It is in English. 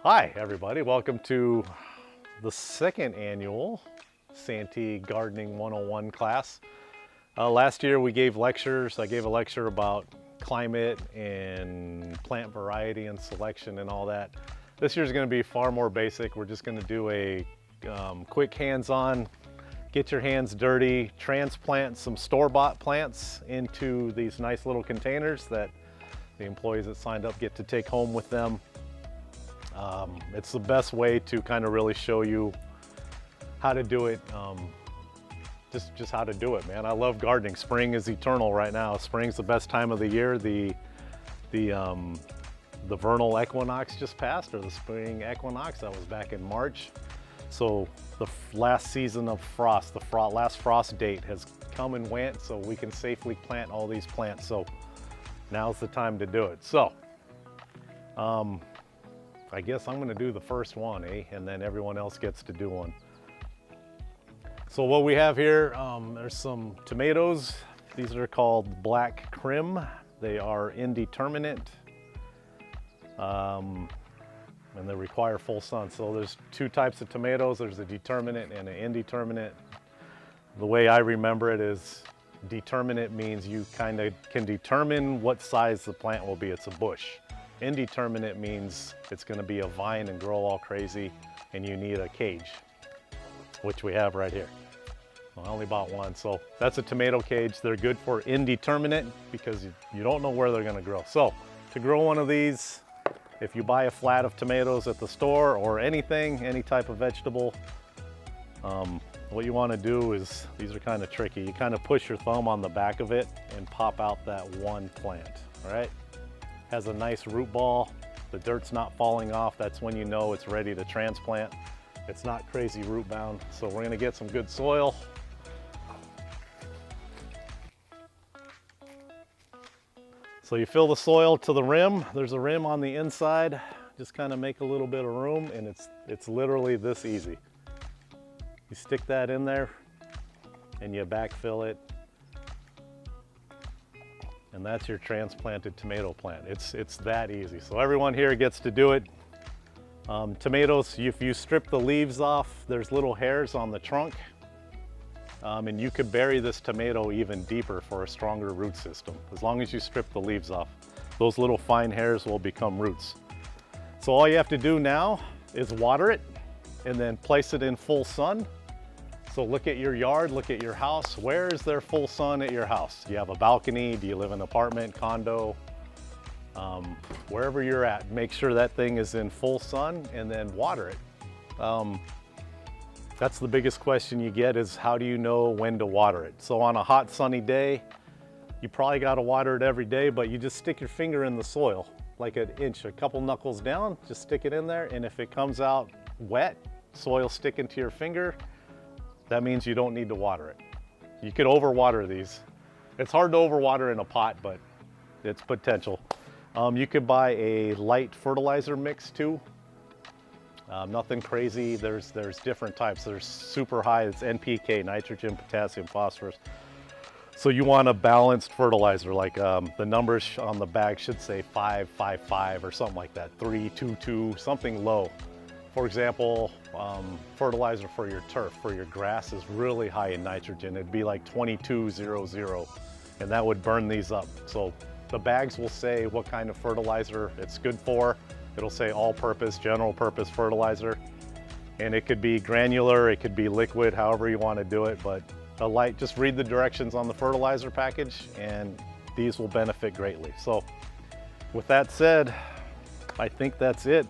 Hi everybody, welcome to the second annual Santee Gardening 101 class. Last year we gave lectures. I gave a lecture about climate and plant variety and selection and all that. This year's going to be far more basic. We're just going to do a quick hands-on, get your hands dirty, transplant some store-bought plants into these nice little containers that the employees that signed up get to take home with them. It's the best way to kind of really show you how to do it, just how to do it, man. I love gardening. Spring is eternal right now. Spring's the best time of the year. The vernal equinox just passed, or the spring equinox. That was back in March. So the last season of frost, last frost date has come and went, so we can safely plant all these plants. So now's the time to do it. So I guess I'm going to do the first one, and then everyone else gets to do one. So what we have here, there's some tomatoes. These are called black crim. They are indeterminate, and they require full sun. So there's two types of tomatoes. There's a determinate and an indeterminate. The way I remember it is determinate means you kind of can determine what size the plant will be. It's a bush. Indeterminate means it's going to be a vine and grow all crazy, and you need a cage, which we have right here. Well, I only bought one, so that's a tomato cage. They're good for indeterminate because you don't know where they're going to grow. So to grow one of these, if you buy a flat of tomatoes at the store or anything, any type of vegetable, what you want to do is, these are kind of tricky. You kind of push your thumb on the back of it and pop out that one plant, all right? Has a nice root ball. The dirt's not falling off. That's when you know it's ready to transplant. It's not crazy root bound. So we're gonna get some good soil. So you fill the soil to the rim. There's a rim on the inside. Just kind of make a little bit of room, and it's literally this easy. You stick that in there and you backfill it. And that's your transplanted tomato plant. It's that easy. So everyone here gets to do it. Tomatoes, if you strip the leaves off, there's little hairs on the trunk. And you could bury this tomato even deeper for a stronger root system. As long as you strip the leaves off, those little fine hairs will become roots. So all you have to do now is water it and then place it in full sun. So look at your yard, look at your house. Where is there full sun at your house? Do you have a balcony? Do you live in an apartment, condo? Wherever you're at, make sure that thing is in full sun and then water it. That's the biggest question you get, is how do you know when to water it? So on a hot sunny day, you probably got to water it every day, but you just stick your finger in the soil, like an inch, a couple knuckles down, just stick it in there. And if it comes out wet, soil sticking to your finger, that means you don't need to water it. You could overwater these. It's hard to overwater in a pot, but it's potential. You could buy a light fertilizer mix too. Nothing crazy. There's different types. There's super high, it's NPK, nitrogen, potassium, phosphorus. So you want a balanced fertilizer, like the numbers on the bag should say 5-5-5 or something like that, 3-2-2, something low. For example, fertilizer for your turf, for your grass, is really high in nitrogen. It'd be like 22-0-0, and that would burn these up. So the bags will say what kind of fertilizer it's good for. It'll say all-purpose, general-purpose fertilizer, and it could be granular, it could be liquid, however you want to do it. But just read the directions on the fertilizer package, and these will benefit greatly. So with that said, I think that's it.